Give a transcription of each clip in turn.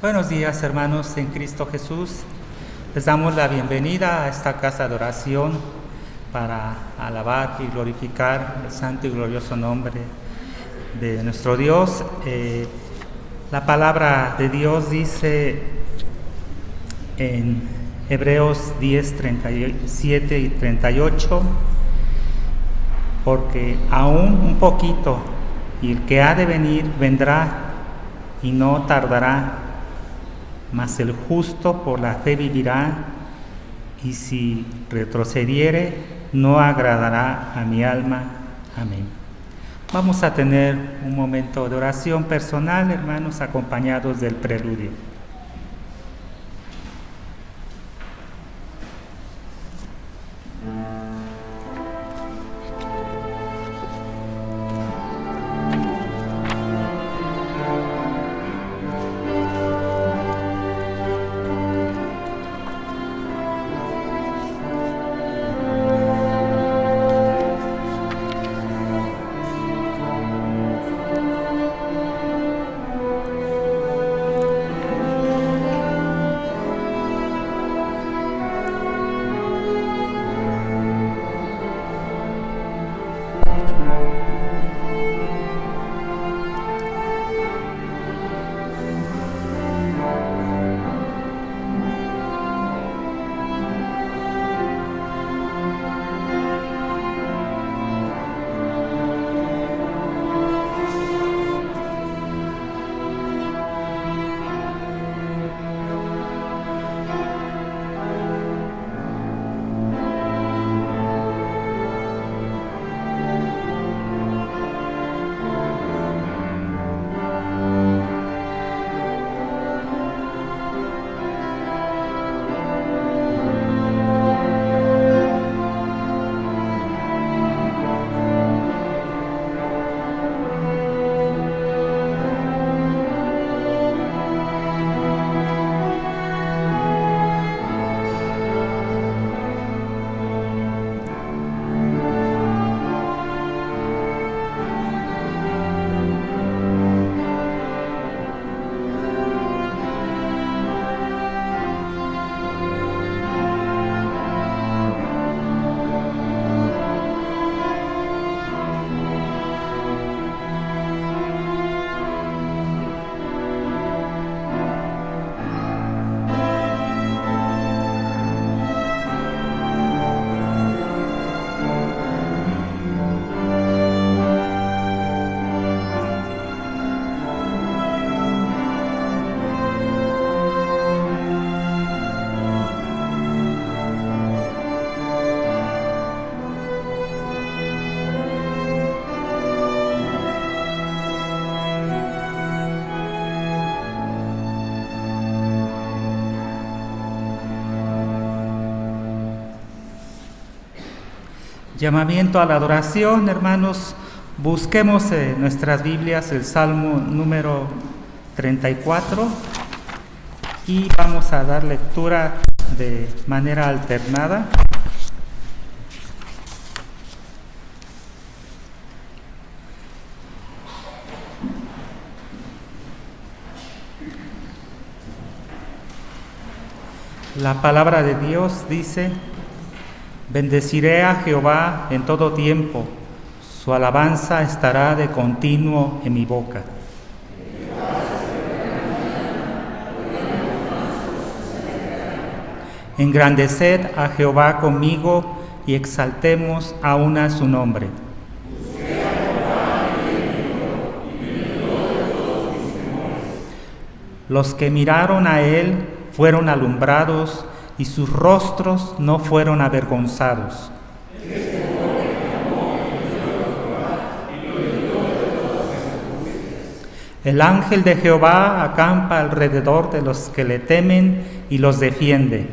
Buenos días, hermanos en Cristo Jesús. Les damos la bienvenida a esta casa de oración para alabar y glorificar el santo y glorioso nombre de nuestro Dios. La palabra de Dios dice en Hebreos 10, 37 y 38, porque aún un poquito y el que ha de venir vendrá y no tardará, mas el justo por la fe vivirá, y si retrocediere no agradará a mi alma. Amén. Vamos a tener un momento de oración personal, hermanos, acompañados del preludio. Llamamiento a la adoración, hermanos. Busquemos en nuestras Biblias el Salmo número 34 y vamos a dar lectura de manera alternada. La palabra de Dios dice: bendeciré a Jehová en todo tiempo, su alabanza estará de continuo en mi boca. Engrandeced a Jehová conmigo y exaltemos aún a su nombre. Los que miraron a él fueron alumbrados, y sus rostros no fueron avergonzados. El ángel de Jehová acampa alrededor de los que le temen y los defiende.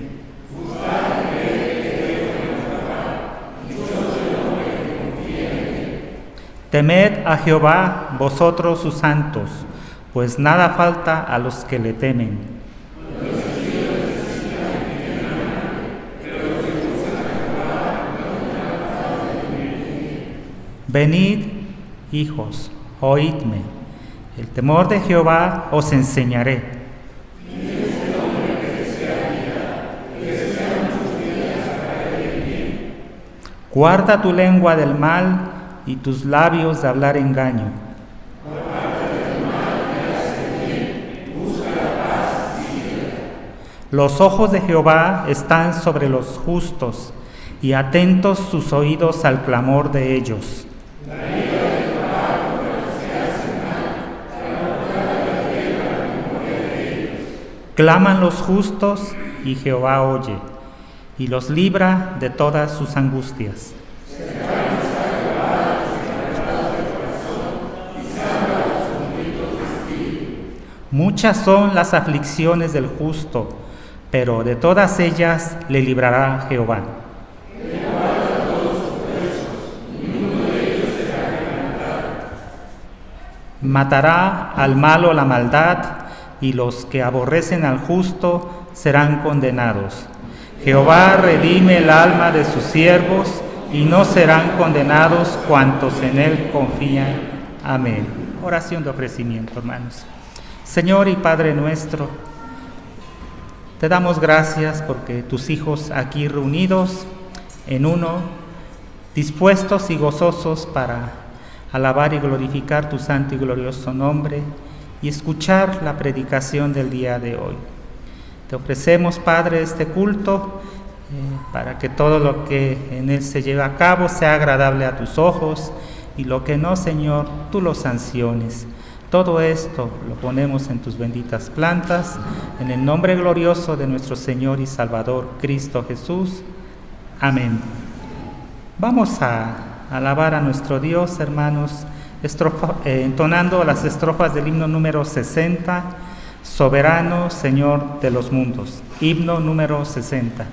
Temed a Jehová, vosotros sus santos, pues nada falta a los que le temen. Venid, hijos, oídme, el temor de Jehová os enseñaré. Guarda tu lengua del mal y tus labios de hablar engaño. Los ojos de Jehová están sobre los justos, y atentos sus oídos al clamor de ellos. Claman los justos, y Jehová oye, y los libra de todas sus angustias. Muchas son las aflicciones del justo, pero de todas ellas le librará Jehová. Matará al malo la maldad, y los que aborrecen al justo serán condenados. Jehová redime el alma de sus siervos, y no serán condenados cuantos en él confían. Amén. Oración de ofrecimiento, hermanos. Señor y Padre nuestro, te damos gracias porque tus hijos aquí reunidos en uno, dispuestos y gozosos para alabar y glorificar tu santo y glorioso nombre y escuchar la predicación del día de hoy. Te ofrecemos, Padre, este culto para que todo lo que en él se lleve a cabo sea agradable a tus ojos y lo que no, Señor, tú lo sanciones. Todo esto lo ponemos en tus benditas plantas, en el nombre glorioso de nuestro Señor y Salvador, Cristo Jesús. Amén. Vamos a alabar a nuestro Dios, hermanos, entonando las estrofas del himno número 60, Soberano Señor de los mundos. Himno número 60.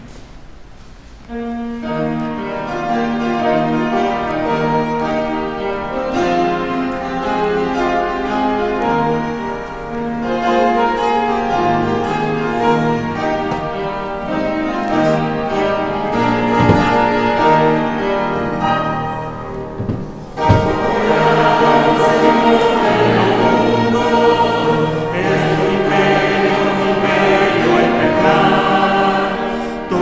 Tu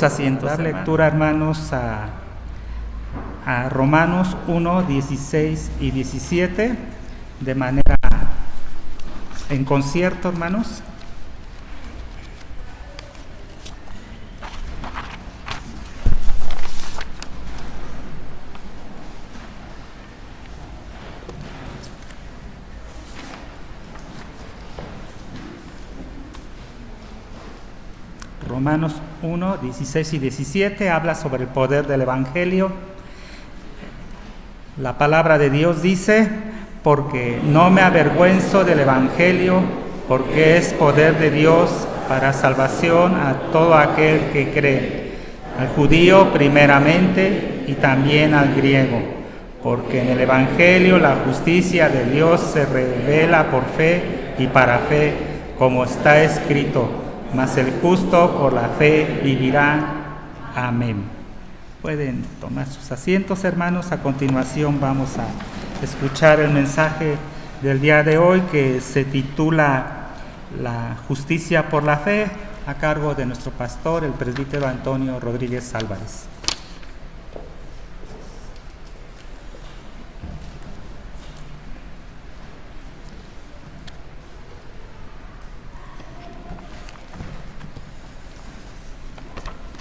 asientos. Dar lectura, hermanos, a Romanos 1, 16 y 17, de manera en concierto, hermanos. Romanos 1, 16 y 17 habla sobre el poder del Evangelio. La palabra de Dios dice: porque no me avergüenzo del Evangelio, porque es poder de Dios para salvación a todo aquel que cree, al judío primeramente y también al griego, porque en el Evangelio la justicia de Dios se revela por fe y para fe, como está escrito: mas el justo por la fe vivirá. Amén. Pueden tomar sus asientos, hermanos. A continuación vamos a escuchar el mensaje del día de hoy, que se titula La justicia por la fe, a cargo de nuestro pastor, el presbítero Antonio Rodríguez Álvarez.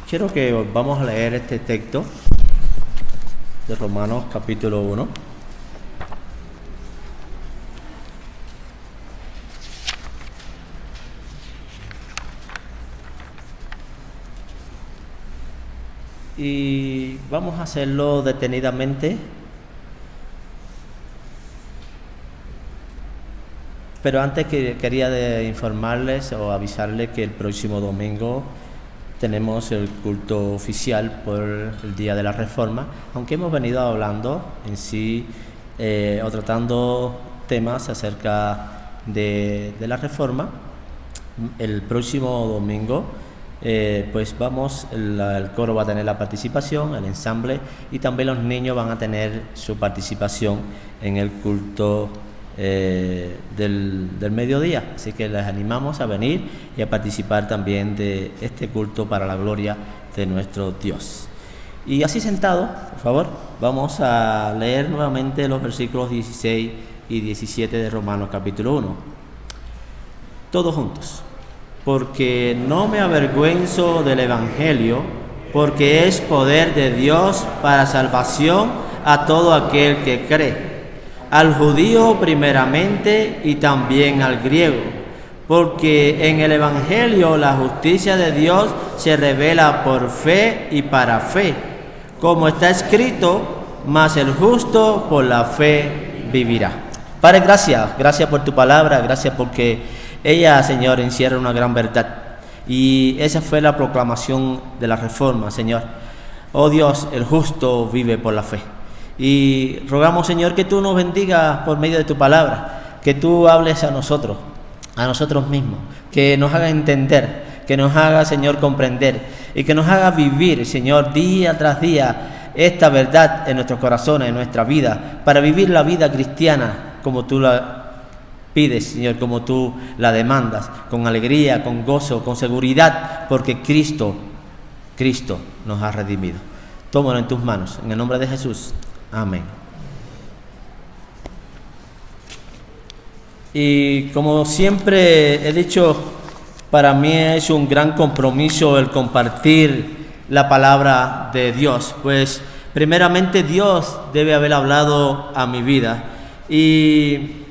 Quiero que vamos a leer este texto de Romanos capítulo 1. Y vamos a hacerlo detenidamente, pero antes quería informarles o avisarles que el próximo domingo tenemos el culto oficial por el Día de la Reforma, aunque hemos venido hablando en sí o tratando temas acerca de la Reforma. El próximo domingo pues el coro va a tener la participación, el ensamble, y también los niños van a tener su participación en el culto del mediodía, así que les animamos a venir y a participar también de este culto para la gloria de nuestro Dios. Y así sentados, por favor, vamos a leer nuevamente los versículos 16 y 17 de Romanos capítulo 1, todos juntos. Porque no me avergüenzo del Evangelio, porque es poder de Dios para salvación a todo aquel que cree, al judío primeramente y también al griego, porque en el Evangelio la justicia de Dios se revela por fe y para fe, como está escrito: mas el justo por la fe vivirá. Padre, gracias por tu palabra, gracias porque ella, Señor, encierra una gran verdad, y esa fue la proclamación de la Reforma, Señor. Oh Dios, el justo vive por la fe. Y rogamos, Señor, que tú nos bendigas por medio de tu palabra, que tú hables a nosotros mismos, que nos haga entender, que nos haga, Señor, comprender y que nos haga vivir, Señor, día tras día esta verdad en nuestros corazones, en nuestra vida, para vivir la vida cristiana como tú la pides, Señor, como tú la demandas, con alegría, con gozo, con seguridad, porque Cristo nos ha redimido. Tómalo en tus manos, en el nombre de Jesús. Amén. Y como siempre he dicho, para mí es un gran compromiso el compartir la palabra de Dios, pues primeramente Dios debe haber hablado a mi vida. Y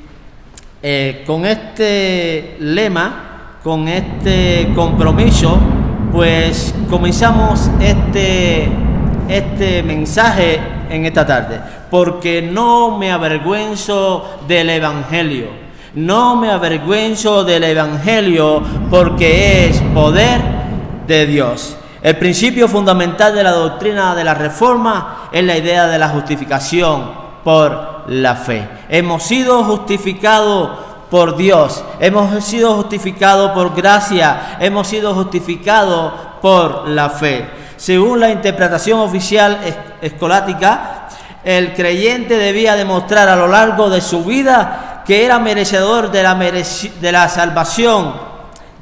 con este lema, con este compromiso, pues comenzamos este mensaje en esta tarde, porque no me avergüenzo del Evangelio. No me avergüenzo del Evangelio, porque es poder de Dios. El principio fundamental de la doctrina de la Reforma es la idea de la justificación por la fe. Hemos sido justificados por Dios, hemos sido justificados por gracia, hemos sido justificados por la fe. Según la interpretación oficial escolástica, el creyente debía demostrar a lo largo de su vida que era merecedor de la salvación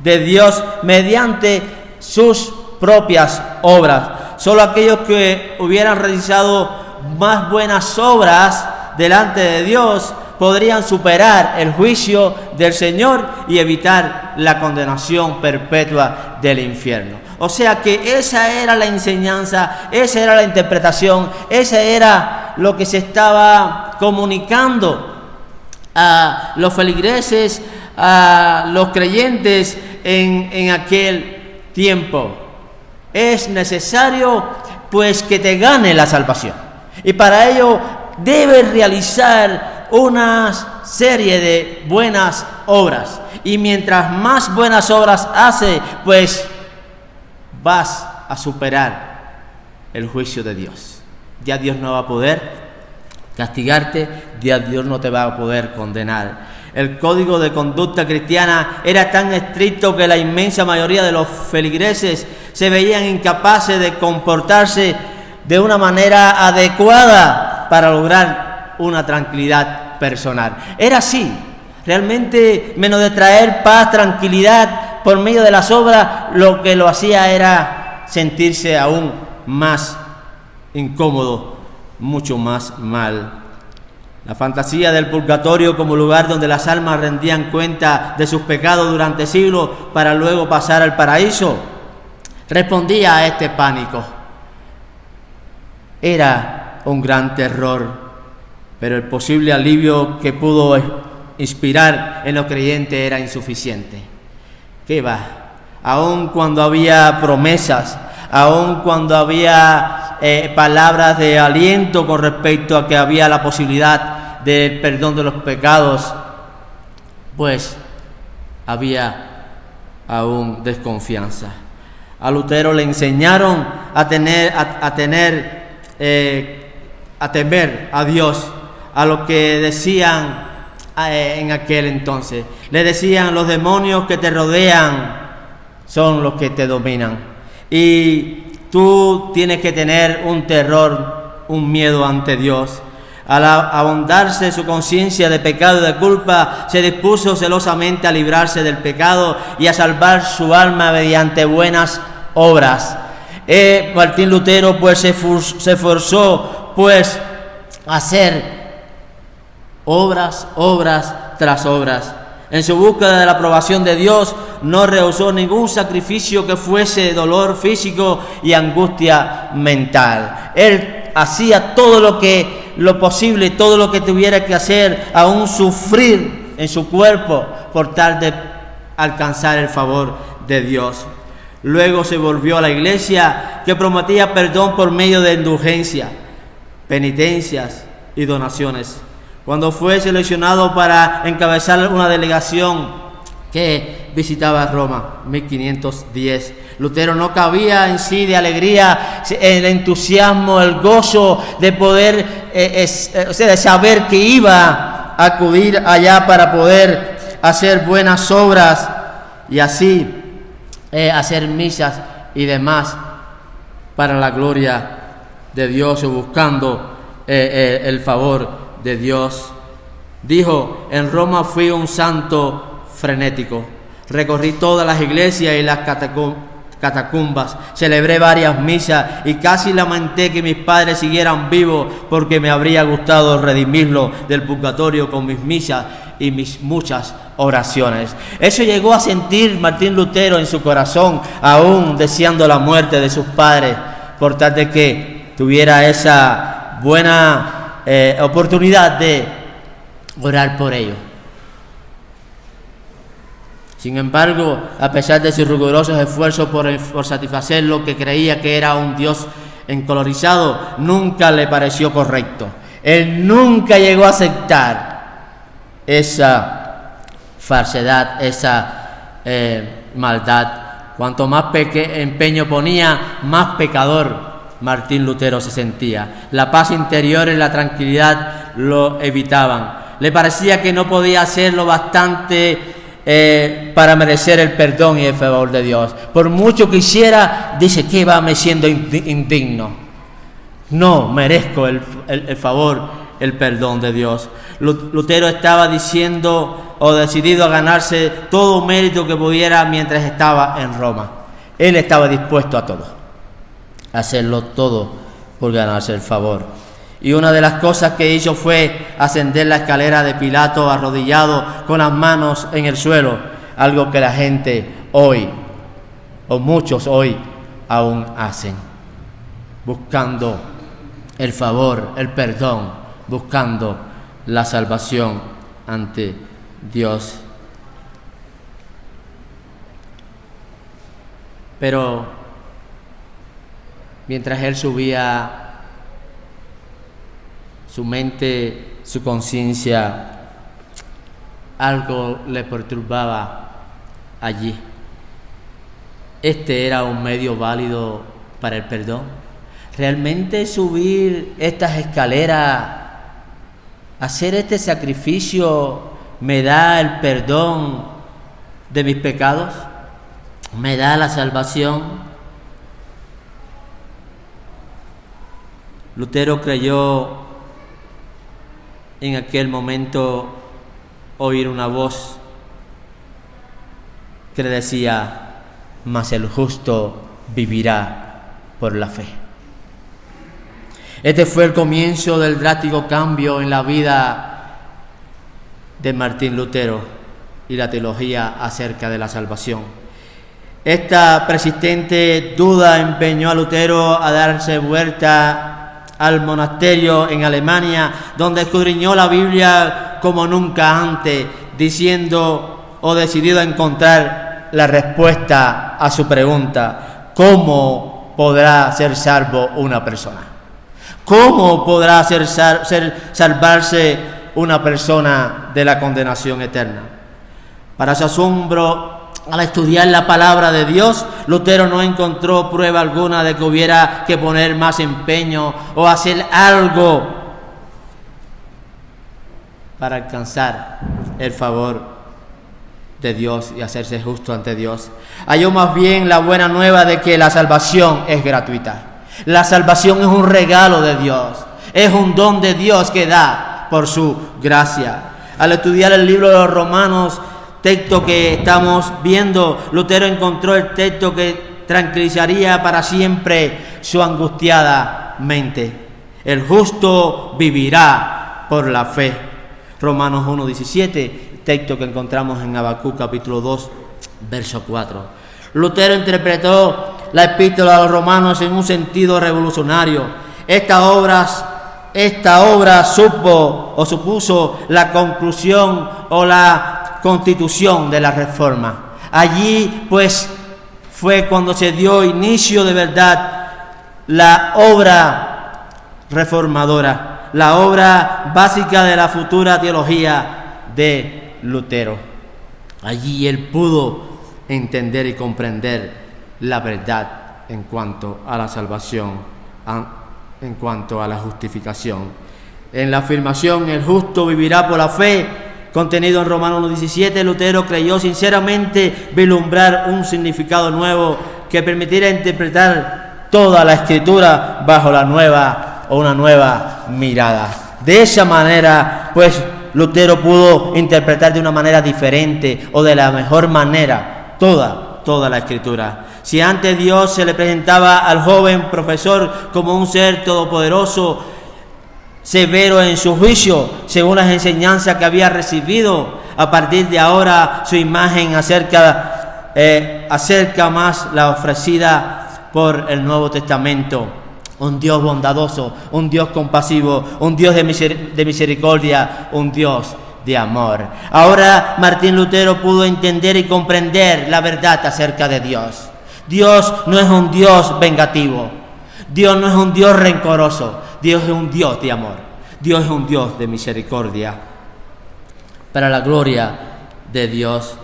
de Dios mediante sus propias obras. Solo aquellos que hubieran realizado más buenas obras delante de Dios podrían superar el juicio del Señor y evitar la condenación perpetua del infierno. O sea que esa era la enseñanza, esa era la interpretación, esa era lo que se estaba comunicando a los feligreses, a los creyentes en aquel tiempo. Es necesario pues que te gane la salvación, y para ello debes realizar una serie de buenas obras, y mientras más buenas obras haces, pues vas a superar el juicio de Dios. Ya Dios no va a poder castigarte, ya Dios no te va a poder condenar. El código de conducta cristiana era tan estricto que la inmensa mayoría de los feligreses se veían incapaces de comportarse de una manera adecuada para lograr una tranquilidad personal. Era así, realmente, menos de traer paz, tranquilidad por medio de las obras, lo que lo hacía era sentirse aún más incómodo, mucho más mal. La fantasía del purgatorio como lugar donde las almas rendían cuenta de sus pecados durante siglos para luego pasar al paraíso respondía a este pánico. Era un gran terror, pero el posible alivio que pudo inspirar en los creyentes era insuficiente. ¿Qué va? Aun cuando había promesas, aun cuando había palabras de aliento con respecto a que había la posibilidad del perdón de los pecados, pues había aún desconfianza. A Lutero le enseñaron a temer a Dios, a lo que decían en aquel entonces. Le decían: los demonios que te rodean son los que te dominan, y tú tienes que tener un terror, un miedo ante Dios. Al ahondarse su conciencia de pecado y de culpa, se dispuso celosamente a librarse del pecado y a salvar su alma mediante buenas obras. Martín Lutero pues se esforzó pues a hacer obras tras obras. En su búsqueda de la aprobación de Dios, no rehusó ningún sacrificio que fuese dolor físico y angustia mental. Él hacía todo lo posible, todo lo que tuviera que hacer, aún sufrir en su cuerpo, por tal de alcanzar el favor de Dios. Luego se volvió a la iglesia, que prometía perdón por medio de indulgencia, penitencias y donaciones. Cuando fue seleccionado para encabezar una delegación que visitaba Roma, 1510, Lutero no cabía en sí de alegría, el entusiasmo, el gozo de poder, de saber que iba a acudir allá para poder hacer buenas obras y así hacer misas y demás para la gloria de Dios, o buscando el favor de Dios. Dijo: en Roma fui un santo frenético, recorrí todas las iglesias y las catacumbas, celebré varias misas y casi lamenté que mis padres siguieran vivos, porque me habría gustado redimirlo del purgatorio con mis misas y mis muchas oraciones. Eso llegó a sentir Martín Lutero en su corazón, aún deseando la muerte de sus padres, por tal de que tuviera esa buena oportunidad de orar por ellos. Sin embargo, a pesar de sus rigurosos esfuerzos por satisfacer lo que creía que era un Dios encolorizado, nunca le pareció correcto. Él nunca llegó a aceptar esa falsedad, esa maldad. Cuanto más empeño ponía, más pecador Martín Lutero se sentía. La paz interior y la tranquilidad lo evitaban. Le parecía que no podía hacerlo bastante para merecer el perdón y el favor de Dios. Por mucho que hiciera, dice: ¿qué va me siendo indigno? No merezco el favor, el perdón de Dios. Lutero estaba diciendo o decidido a ganarse todo mérito que pudiera mientras estaba en Roma. Él estaba dispuesto a todo, a hacerlo todo por ganarse el favor. Y una de las cosas que hizo fue ascender la escalera de Pilato arrodillado con las manos en el suelo, algo que la gente hoy, o muchos hoy, aún hacen, buscando el favor, el perdón, buscando la salvación ante Dios. Pero mientras él subía, su mente, su conciencia, algo le perturbaba allí. ¿Este era un medio válido para el perdón? ¿Realmente subir estas escaleras, hacer este sacrificio, me da el perdón de mis pecados? ¿Me da la salvación? Lutero creyó en aquel momento oír una voz que le decía: mas el justo vivirá por la fe. Este fue el comienzo del drástico cambio en la vida de Martín Lutero y la teología acerca de la salvación. Esta persistente duda empeñó a Lutero a darse vuelta al monasterio en Alemania, donde escudriñó la Biblia como nunca antes, diciendo o decidido a encontrar la respuesta a su pregunta: ¿cómo podrá ser salvo una persona? ¿Cómo podrá salvarse una persona de la condenación eterna? Para su asombro, al estudiar la palabra de Dios, Lutero no encontró prueba alguna de que hubiera que poner más empeño o hacer algo para alcanzar el favor de Dios y hacerse justo ante Dios. Halló más bien la buena nueva de que la salvación es gratuita. La salvación es un regalo de Dios, es un don de Dios que da por su gracia. Al estudiar el libro de los Romanos, texto que estamos viendo, Lutero encontró el texto que tranquilizaría para siempre su angustiada mente: el justo vivirá por la fe. Romanos 1:17, texto que encontramos en Habacuc capítulo 2, verso 4. Lutero interpretó la epístola a los romanos en un sentido revolucionario. Esta obra supuso la conclusión o la constitución de la Reforma. Allí pues fue cuando se dio inicio de verdad la obra reformadora, la obra básica de la futura teología de Lutero. Allí él pudo entender y comprender la verdad en cuanto a la salvación, en cuanto a la justificación. En la afirmación: el justo vivirá por la fe, contenido en Romanos 1:17, Lutero creyó sinceramente vislumbrar un significado nuevo que permitiera interpretar toda la Escritura bajo una nueva mirada. De esa manera, pues, Lutero pudo interpretar de una manera diferente o de la mejor manera toda la Escritura. Si antes Dios se le presentaba al joven profesor como un ser todopoderoso, severo en su juicio, según las enseñanzas que había recibido, a partir de ahora su imagen acerca más la ofrecida por el Nuevo Testamento: un Dios bondadoso, un Dios compasivo, un Dios de misericordia, un Dios de amor. Ahora Martín Lutero pudo entender y comprender la verdad acerca de Dios. Dios no es un Dios vengativo, Dios no es un Dios rencoroso, Dios es un Dios de amor, Dios es un Dios de misericordia. Para la gloria de Dios,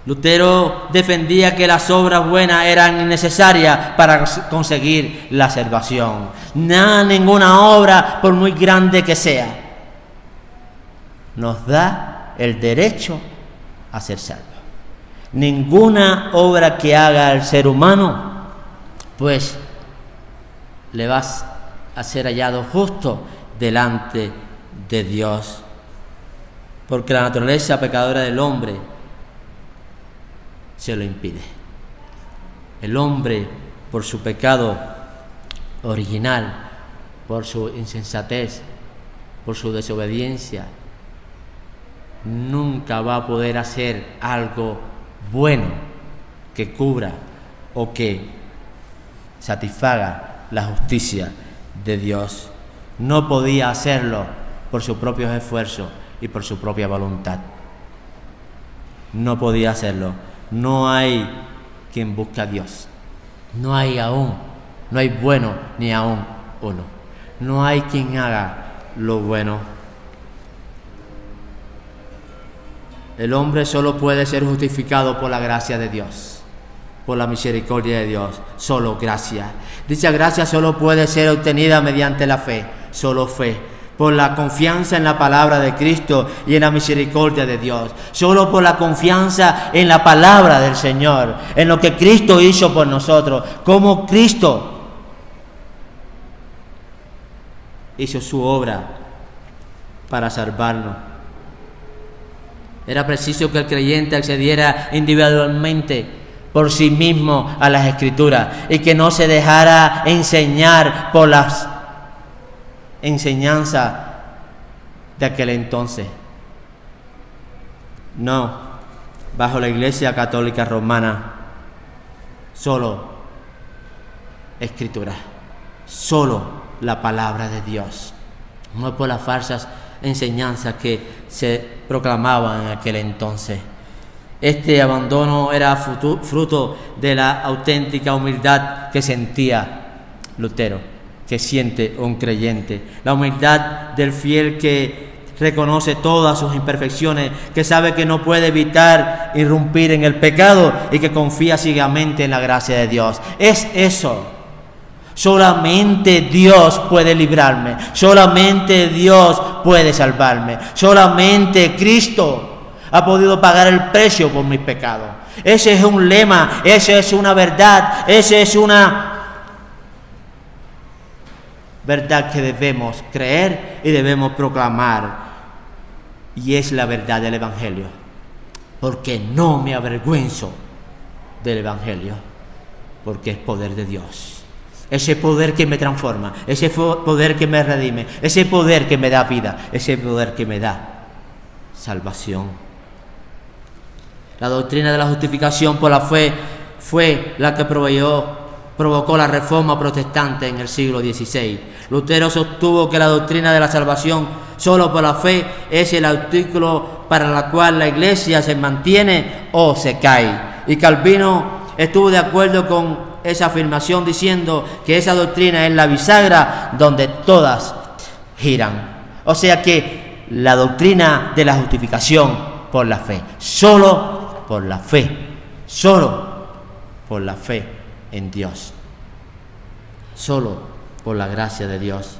Lutero defendía que las obras buenas eran necesarias para conseguir la salvación. Ninguna obra, por muy grande que sea, nos da el derecho a ser salvos. Ninguna obra que haga el ser humano, pues, le vas a ser hallado justo delante de Dios, porque la naturaleza pecadora del hombre se lo impide. El hombre, por su pecado original, por su insensatez, por su desobediencia, nunca va a poder hacer algo bueno que cubra o que satisfaga la justicia de Dios. No podía hacerlo por sus propios esfuerzos y por su propia voluntad. No podía hacerlo. No hay quien busque a Dios. No hay bueno ni aún uno. No hay quien haga lo bueno. El hombre solo puede ser justificado por la gracia de Dios, por la misericordia de Dios, solo gracia. Dicha gracia solo puede ser obtenida mediante la fe, solo fe, por la confianza en la palabra de Cristo y en la misericordia de Dios, solo por la confianza en la palabra del Señor, en lo que Cristo hizo por nosotros, como Cristo hizo su obra para salvarnos. Era preciso que el creyente accediera individualmente por sí mismo a las Escrituras y que no se dejara enseñar por las enseñanzas de aquel entonces. No, bajo la Iglesia Católica Romana, solo Escritura, solo la palabra de Dios, no por las falsas enseñanzas que se proclamaban en aquel entonces. Este abandono era fruto de la auténtica humildad que sentía Lutero, que siente un creyente, la humildad del fiel que reconoce todas sus imperfecciones, que sabe que no puede evitar irrumpir en el pecado y que confía ciegamente en la gracia de Dios. Es eso. Solamente Dios puede librarme, solamente Dios puede salvarme, solamente Cristo ha podido pagar el precio por mis pecados. Ese es un lema, esa es una verdad, esa es una verdad que debemos creer y debemos proclamar. Y es la verdad del Evangelio, porque no me avergüenzo del Evangelio, porque es poder de Dios. Ese poder que me transforma, ese poder que me redime, ese poder que me da vida, ese poder que me da salvación. La doctrina de la justificación por la fe fue la que provocó la reforma protestante en el siglo XVI. Lutero sostuvo que la doctrina de la salvación solo por la fe es el artículo para el cual la Iglesia se mantiene o se cae. Y Calvino estuvo de acuerdo con esa afirmación diciendo que esa doctrina es la bisagra donde todas giran. O sea que la doctrina de la justificación por la fe, solo por la fe, solo por la fe en Dios, solo por la gracia de Dios.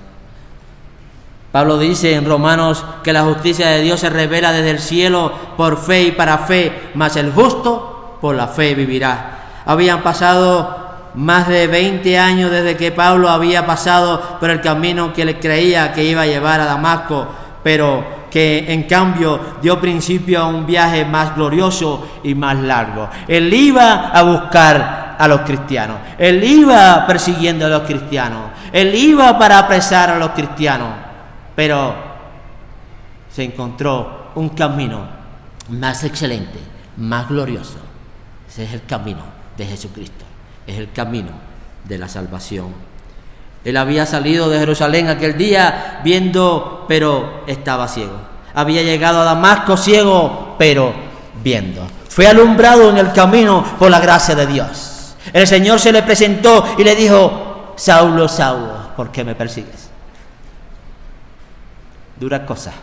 Pablo dice en Romanos que la justicia de Dios se revela desde el cielo por fe y para fe, mas el justo por la fe vivirá. Habían pasado más de 20 años desde que Pablo había pasado por el camino que le creía que iba a llevar a Damasco, pero que en cambio dio principio a un viaje más glorioso y más largo. Él iba a buscar a los cristianos, él iba persiguiendo a los cristianos, él iba para apresar a los cristianos, pero se encontró un camino más excelente, más glorioso. Ese es el camino de Jesucristo. Es el camino de la salvación. Él había salido de Jerusalén aquel día viendo, pero estaba ciego. Había llegado a Damasco ciego, pero viendo. Fue alumbrado en el camino por la gracia de Dios. El Señor se le presentó y le dijo: Saulo, Saulo, ¿por qué me persigues? Dura cosa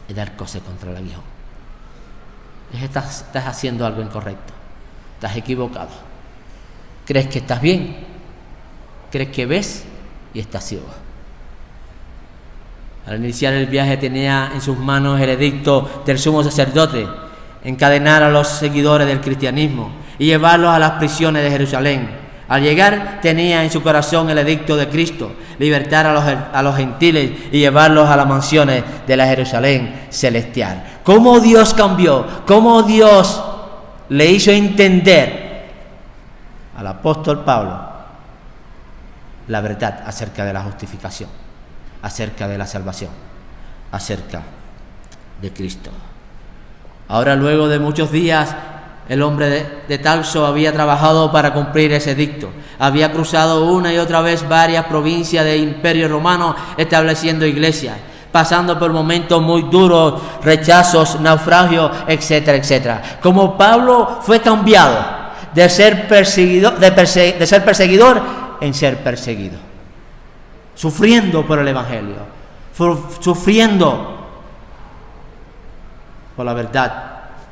es dar cosas contra el aguijón. Estás haciendo algo incorrecto. Estás equivocado. ¿Crees que estás bien? ¿Crees que ves? Y estás ciego. Al iniciar el viaje tenía en sus manos el edicto del sumo sacerdote: encadenar a los seguidores del cristianismo y llevarlos a las prisiones de Jerusalén. Al llegar tenía en su corazón el edicto de Cristo: libertar a los gentiles y llevarlos a las mansiones de la Jerusalén celestial. ¿Cómo Dios cambió? ¿Cómo Dios le hizo entender al apóstol Pablo la verdad acerca de la justificación, acerca de la salvación, acerca de Cristo. Ahora, luego de muchos días, el hombre de Tarso había trabajado para cumplir ese edicto. Había cruzado una y otra vez varias provincias del Imperio Romano estableciendo iglesias, pasando por momentos muy duros, rechazos, naufragios, etcétera, etcétera. Como Pablo fue cambiado de ser perseguidor en ser perseguido, sufriendo por el Evangelio, sufriendo por la verdad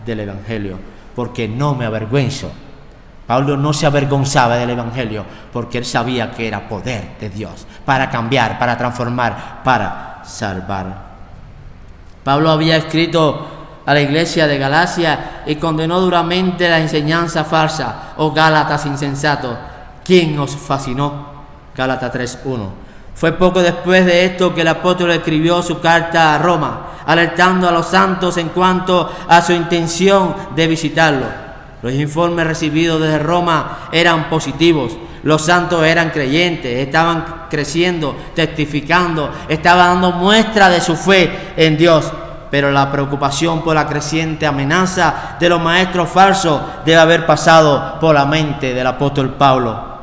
del Evangelio, porque no me avergüenzo. Pablo no se avergonzaba del Evangelio porque él sabía que era poder de Dios para cambiar, para transformar, para salvar. Pablo había escrito a la iglesia de Galacia y condenó duramente la enseñanza falsa, oh Gálatas insensatos, ¿quién os fascinó? Gálatas 3:1. Fue poco después de esto que el apóstol escribió su carta a Roma, alertando a los santos en cuanto a su intención de visitarlo. Los informes recibidos desde Roma eran positivos. Los santos eran creyentes, estaban creciendo, testificando, estaban dando muestra de su fe en Dios. Pero la preocupación por la creciente amenaza de los maestros falsos debe haber pasado por la mente del apóstol Pablo.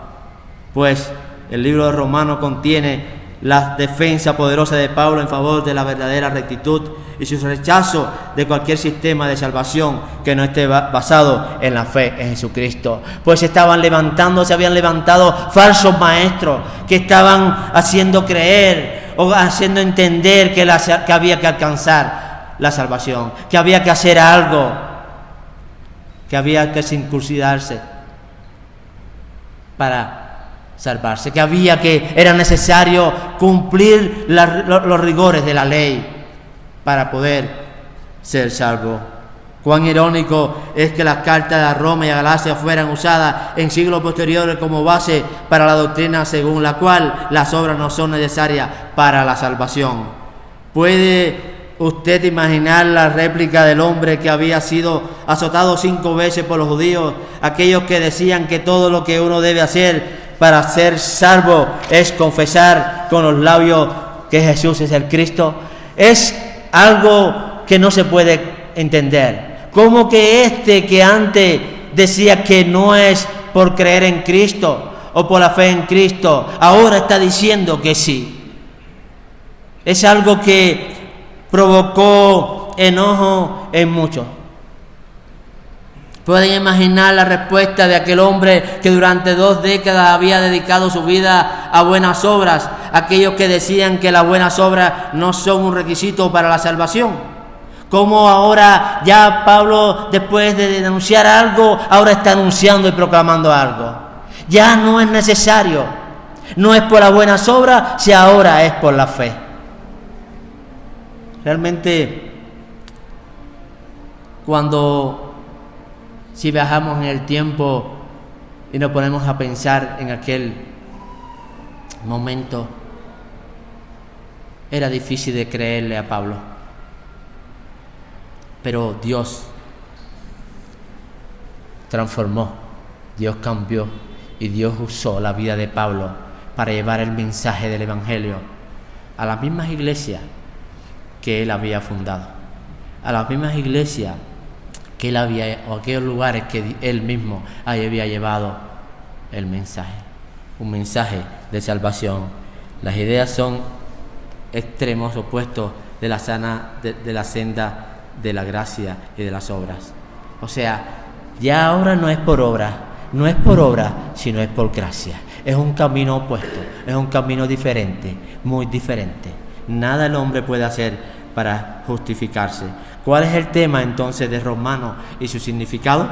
Pues el libro de Romanos contiene la defensa poderosa de Pablo en favor de la verdadera rectitud y su rechazo de cualquier sistema de salvación que no esté basado en la fe en Jesucristo. Pues se habían levantado falsos maestros que estaban haciendo creer o haciendo entender que había que alcanzar la salvación, que había que hacer algo, que había que circuncidarse para salvarse, que era necesario cumplir los rigores de la ley para poder ser salvo. Cuán irónico es que las cartas a Roma y a Galacia fueran usadas en siglos posteriores como base para la doctrina según la cual las obras no son necesarias para la salvación. ¿Puede usted imaginar la réplica del hombre que había sido azotado 5 veces por los judíos, aquellos que decían que todo lo que uno debe hacer para ser salvo es confesar con los labios que Jesús es el Cristo? Es algo que no se puede entender. ¿Cómo que que antes decía que no es por creer en Cristo o por la fe en Cristo, ahora está diciendo que sí? Es algo que provocó enojo en muchos. Pueden imaginar la respuesta de aquel hombre que durante 2 décadas había dedicado su vida a buenas obras, aquellos que decían que las buenas obras no son un requisito para la salvación. Como ahora ya Pablo, después de denunciar algo, ahora está anunciando y proclamando algo. Ya no es necesario, no es por las buenas obras, si ahora es por la fe. Realmente, si viajamos en el tiempo y nos ponemos a pensar en aquel momento, era difícil de creerle a Pablo. Pero Dios transformó, Dios cambió y Dios usó la vida de Pablo para llevar el mensaje del Evangelio a las mismas iglesias que él había fundado, a las mismas iglesias que él o aquellos lugares que él mismo había llevado el mensaje, un mensaje de salvación. Las ideas son extremos opuestos de la senda de la gracia y de las obras. O sea, ya ahora no es por obra, sino es por gracia. Es un camino opuesto, es un camino diferente, muy diferente. Nada el hombre puede hacer para justificarse. ¿Cuál es el tema entonces de Romanos y su significado?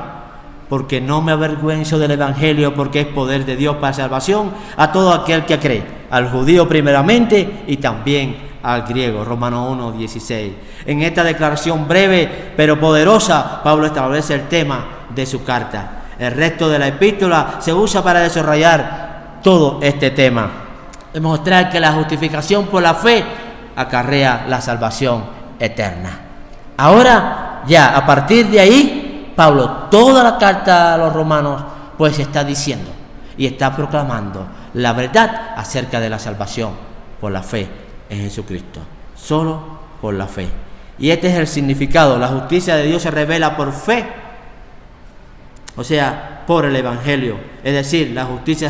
Porque no me avergüenzo del Evangelio, porque es poder de Dios para salvación a todo aquel que cree, al judío primeramente y también al griego. Romanos 1:16. En esta declaración breve pero poderosa, Pablo establece el tema de su carta. El resto de la epístola se usa para desarrollar todo este tema, demostrar que la justificación por la fe acarrea la salvación eterna. Ahora, ya a partir de ahí, Pablo, toda la carta a los romanos, pues está diciendo y está proclamando la verdad acerca de la salvación por la fe en Jesucristo, solo por la fe. Y este es el significado: la justicia de Dios se revela por fe, o sea, por el Evangelio, es decir, la justicia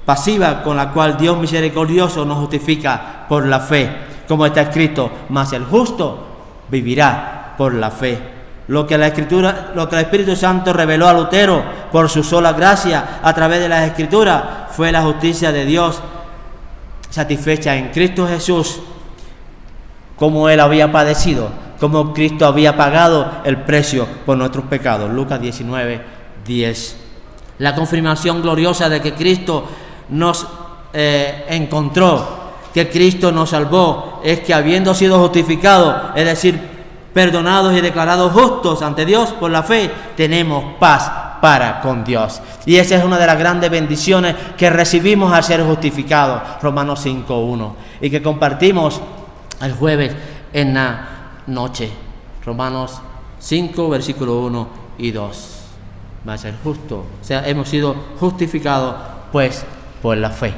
pasiva con la cual Dios misericordioso nos justifica por la fe, como está escrito: mas el justo vivirá por la fe. Lo que el Espíritu Santo reveló a Lutero por su sola gracia a través de las Escrituras fue la justicia de Dios satisfecha en Cristo Jesús, como Él había padecido, como Cristo había pagado el precio por nuestros pecados. Lucas 19:10. La confirmación gloriosa de que Cristo nos encontró, que Cristo nos salvó, es que habiendo sido justificados, es decir, perdonados y declarados justos ante Dios por la fe, tenemos paz para con Dios. Y esa es una de las grandes bendiciones que recibimos al ser justificados, Romanos 5:1, y que compartimos el jueves en la noche, Romanos 5, versículo 1 y 2. Va a ser justo, o sea, hemos sido justificados pues por la fe.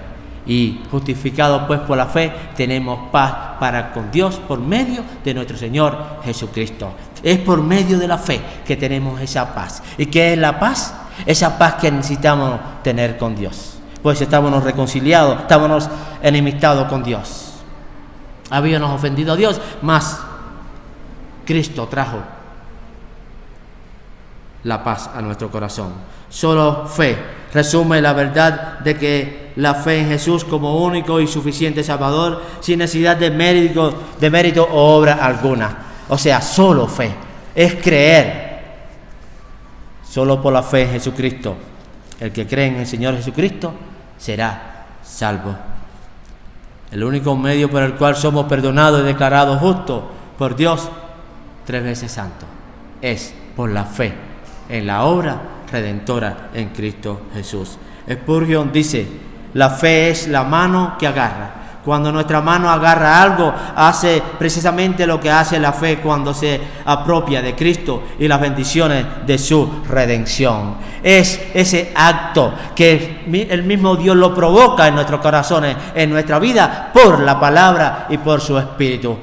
Y justificados pues por la fe, tenemos paz para con Dios por medio de nuestro Señor Jesucristo. Es por medio de la fe que tenemos esa paz. ¿Y qué es la paz? Esa paz que necesitamos tener con Dios. Pues estábamos reconciliados, estábamos enemistados con Dios. Habíamos ofendido a Dios, mas Cristo trajo la paz a nuestro corazón. Solo fe resume la verdad de que la fe en Jesús como único y suficiente Salvador, sin necesidad de mérito o obra alguna. O sea, solo fe es creer. Solo por la fe en Jesucristo. El que cree en el Señor Jesucristo será salvo. El único medio por el cual somos perdonados y declarados justos por Dios, 3 veces santo, es por la fe en la obra redentora en Cristo Jesús. Spurgeon dice: la fe es la mano que agarra. Cuando nuestra mano agarra algo, hace precisamente lo que hace la fe cuando se apropia de Cristo y las bendiciones de su redención. Es ese acto que el mismo Dios lo provoca en nuestros corazones, en nuestra vida, por la palabra y por su Espíritu.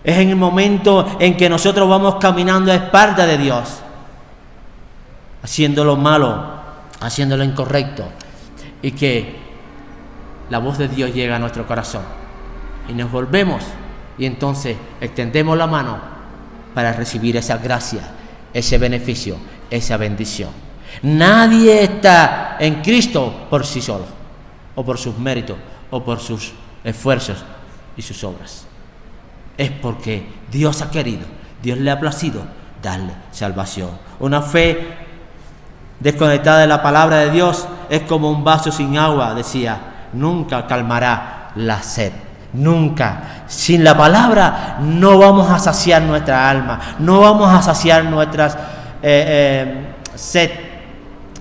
Es en el momento en que nosotros vamos caminando a espaldas de Dios, haciendo lo malo, haciendo lo incorrecto, y que la voz de Dios llega a nuestro corazón y nos volvemos y entonces extendemos la mano para recibir esa gracia, ese beneficio, esa bendición. Nadie está en Cristo por sí solo, o por sus méritos, o por sus esfuerzos y sus obras. Es porque Dios ha querido, Dios le ha placido darle salvación. Una fe desconectada de la palabra de Dios es como un vaso sin agua, decía. Nunca calmará la sed. Nunca. Sin la palabra no vamos a saciar nuestra alma. No vamos a saciar nuestras sed.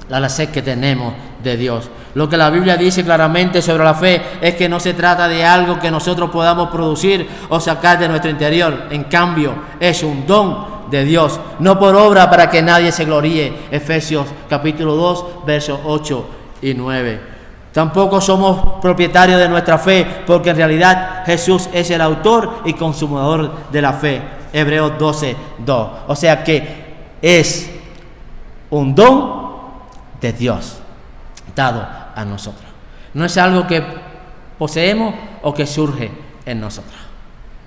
La sed que tenemos de Dios. Lo que la Biblia dice claramente sobre la fe es que no se trata de algo que nosotros podamos producir o sacar de nuestro interior. En cambio, es un don de Dios, no por obra para que nadie se gloríe. Efesios capítulo 2, versos 8 y 9. Tampoco somos propietarios de nuestra fe, porque en realidad Jesús es el autor y consumador de la fe. Hebreos 12:2. O sea que es un don de Dios dado a nosotros. No es algo que poseemos o que surge en nosotros.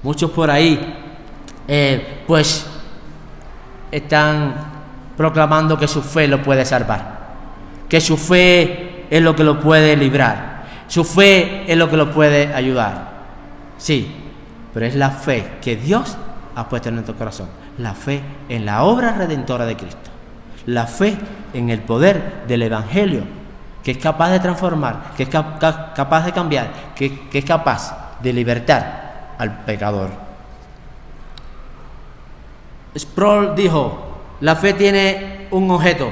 Muchos por ahí pues están proclamando que su fe lo puede salvar, que su fe es lo que lo puede librar, su fe es lo que lo puede ayudar. Sí, pero es la fe que Dios ha puesto en nuestro corazón, la fe en la obra redentora de Cristo, la fe en el poder del Evangelio, que es capaz de transformar, que es capaz de cambiar, que es capaz de libertar al pecador. Sproul dijo: la fe tiene un objeto,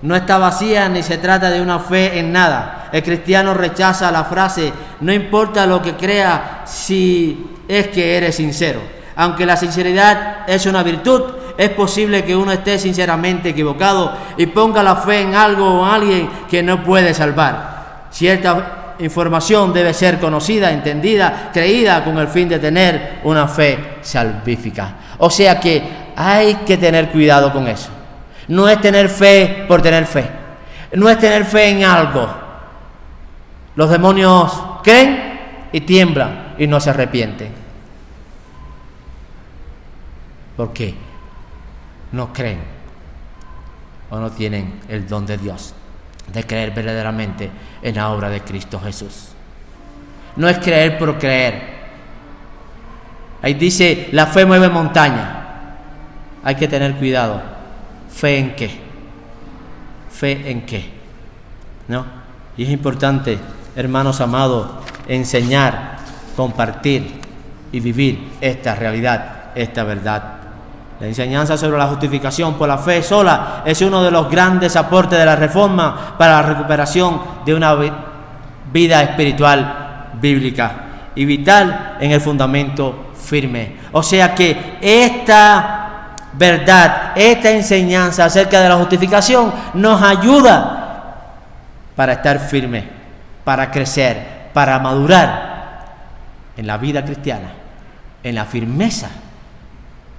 no está vacía ni se trata de una fe en nada. El cristiano rechaza la frase: no importa lo que crea si es que eres sincero. Aunque la sinceridad es una virtud es posible que uno esté sinceramente equivocado y ponga la fe en algo o en alguien que no puede salvar. Cierta información debe ser conocida, entendida, creída con el fin de tener una fe salvífica. O sea que hay que tener cuidado con eso. No es tener fe por tener fe. No es tener fe en algo. Los demonios creen y tiemblan y no se arrepienten. ¿Por qué? No creen o no tienen el don de Dios de creer verdaderamente en la obra de Cristo Jesús. No es creer por creer. Ahí dice, la fe mueve montaña. Hay que tener cuidado. ¿Fe en qué? ¿Fe en qué? ¿No? Y es importante, hermanos amados, enseñar, compartir y vivir esta realidad, esta verdad. La enseñanza sobre la justificación por la fe sola es uno de los grandes aportes de la Reforma para la recuperación de una vida espiritual bíblica y vital en el fundamento firme. O sea que esta verdad, esta enseñanza acerca de la justificación nos ayuda para estar firme, para crecer, para madurar en la vida cristiana, en la firmeza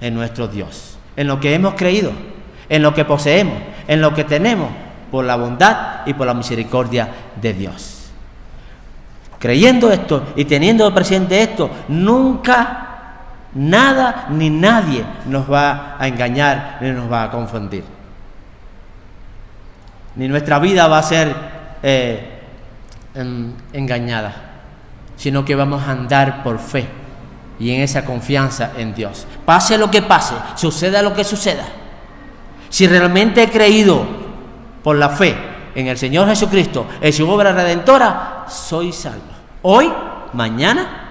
en nuestro Dios, en lo que hemos creído, en lo que poseemos, en lo que tenemos, por la bondad y por la misericordia de Dios. Creyendo esto y teniendo presente esto, nunca nada ni nadie nos va a engañar ni nos va a confundir. Ni nuestra vida va a ser engañada, sino que vamos a andar por fe y en esa confianza en Dios. Pase lo que pase, suceda lo que suceda. Si realmente he creído por la fe en el Señor Jesucristo, en su obra redentora, soy salvo. Hoy, mañana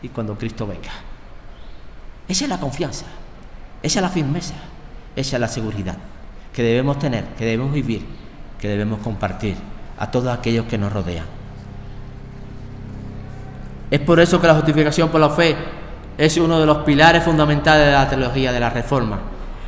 y cuando Cristo venga. Esa es la confianza, esa es la firmeza, esa es la seguridad que debemos tener, que debemos vivir, que debemos compartir a todos aquellos que nos rodean. Es por eso que la justificación por la fe es uno de los pilares fundamentales de la teología de la Reforma,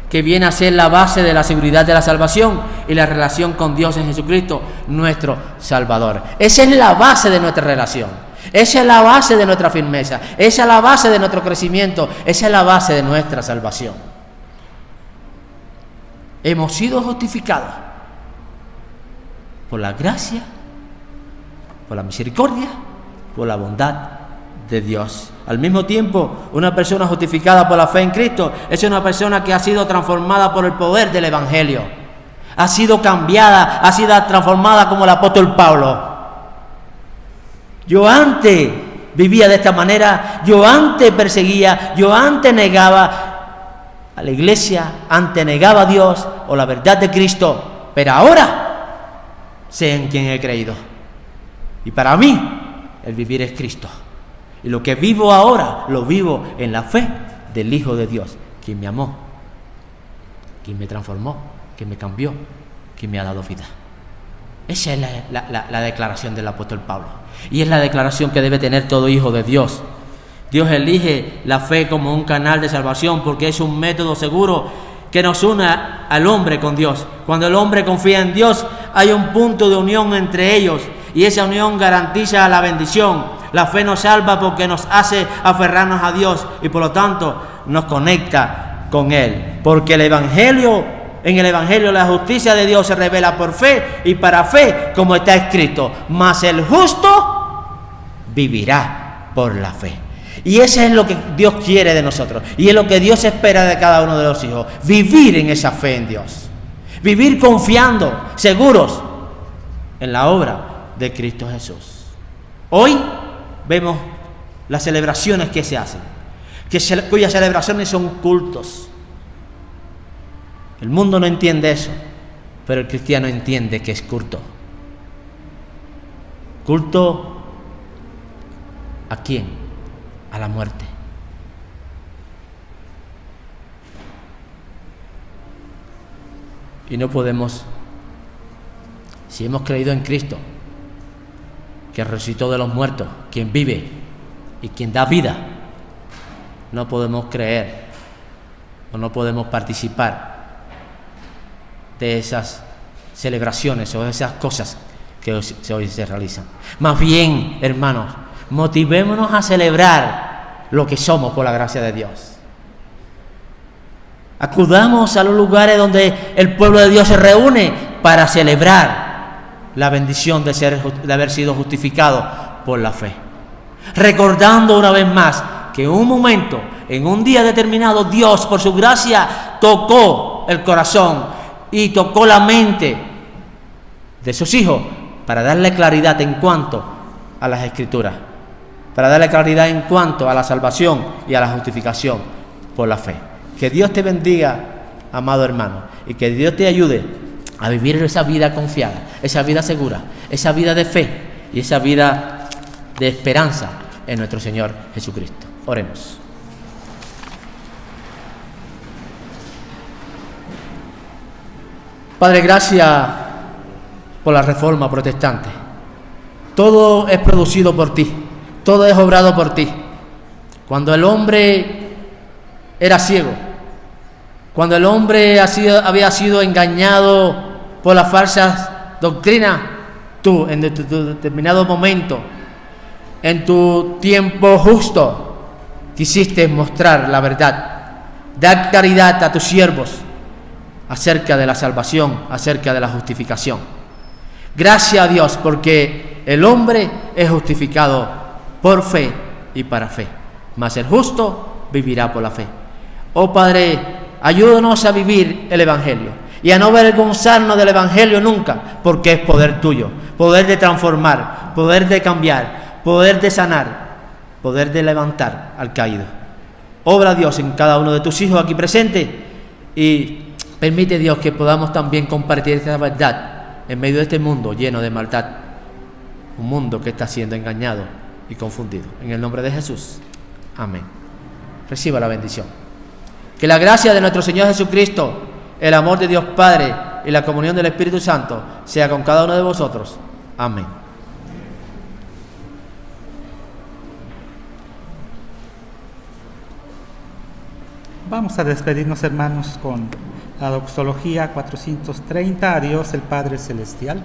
que viene a ser la base de la seguridad de la salvación y la relación con Dios en Jesucristo, nuestro Salvador. Esa es la base de nuestra relación, esa es la base de nuestra firmeza, esa es la base de nuestro crecimiento, esa es la base de nuestra salvación. Hemos sido justificados por la gracia, por la misericordia, por la bondad de Dios. Al mismo tiempo, una persona justificada por la fe en Cristo es una persona que ha sido transformada por el poder del Evangelio. Ha sido cambiada, ha sido transformada como el apóstol Pablo. Yo antes vivía de esta manera, yo antes perseguía, yo antes negaba a la iglesia, antes negaba a Dios o la verdad de Cristo, pero ahora sé en quién he creído. Y para mí, el vivir es Cristo. Y lo que vivo ahora, lo vivo en la fe del Hijo de Dios, quien me amó, quien me transformó, quien me cambió, quien me ha dado vida. Esa es la declaración del apóstol Pablo. Y es la declaración que debe tener todo hijo de Dios. Dios elige la fe como un canal de salvación porque es un método seguro que nos une al hombre con Dios. Cuando el hombre confía en Dios, hay un punto de unión entre ellos y esa unión garantiza la bendición. La fe nos salva porque nos hace aferrarnos a Dios y por lo tanto nos conecta con Él. Porque en el Evangelio la justicia de Dios se revela por fe y para fe, como está escrito, mas el justo vivirá por la fe. Y eso es lo que Dios quiere de nosotros y es lo que Dios espera de cada uno de los hijos, vivir en esa fe en Dios, vivir confiando, seguros en la obra de Cristo Jesús. Hoy vemos las celebraciones que se hacen, cuyas celebraciones son cultos. El mundo no entiende eso, pero el cristiano entiende que es culto. ¿Culto a quién? A la muerte. Y no podemos, si hemos creído en Cristo, que resucitó de los muertos, quien vive y quien da vida, no podemos creer o no podemos participar de esas celebraciones o esas cosas que hoy se realizan. Más bien, hermanos, motivémonos a celebrar lo que somos por la gracia de Dios. Acudamos a los lugares donde el pueblo de Dios se reúne para celebrar la bendición de haber sido justificado por la fe. Recordando una vez más que en un momento, en un día determinado, Dios, por su gracia, tocó el corazón y tocó la mente de sus hijos para darle claridad en cuanto a las Escrituras, para darle claridad en cuanto a la salvación y a la justificación por la fe. Que Dios te bendiga, amado hermano, y que Dios te ayude a vivir esa vida confiada, esa vida segura, esa vida de fe y esa vida de esperanza en nuestro Señor Jesucristo. Oremos. Padre, gracias por la Reforma Protestante. Todo es producido por ti, todo es obrado por ti. Cuando el hombre era ciego, cuando el hombre había sido engañado por las falsas doctrinas, tú en tu determinado momento, en tu tiempo justo, quisiste mostrar la verdad, dar claridad a tus siervos acerca de la salvación, acerca de la justificación. Gracias a Dios, porque el hombre es justificado por fe y para fe, mas el justo vivirá por la fe. Oh Padre, ayúdanos a vivir el Evangelio y a no avergonzarnos del Evangelio nunca, porque es poder tuyo, poder de transformar, poder de cambiar, poder de sanar, poder de levantar al caído. Obra, Dios, en cada uno de tus hijos aquí presentes y permite, Dios, que podamos también compartir esta verdad en medio de este mundo lleno de maldad, un mundo que está siendo engañado y confundido. En el nombre de Jesús, amén. Reciba la bendición. Que la gracia de nuestro Señor Jesucristo, el amor de Dios Padre y la comunión del Espíritu Santo sea con cada uno de vosotros. Amén. Vamos a despedirnos, hermanos, con la doxología 430, a Dios el Padre Celestial.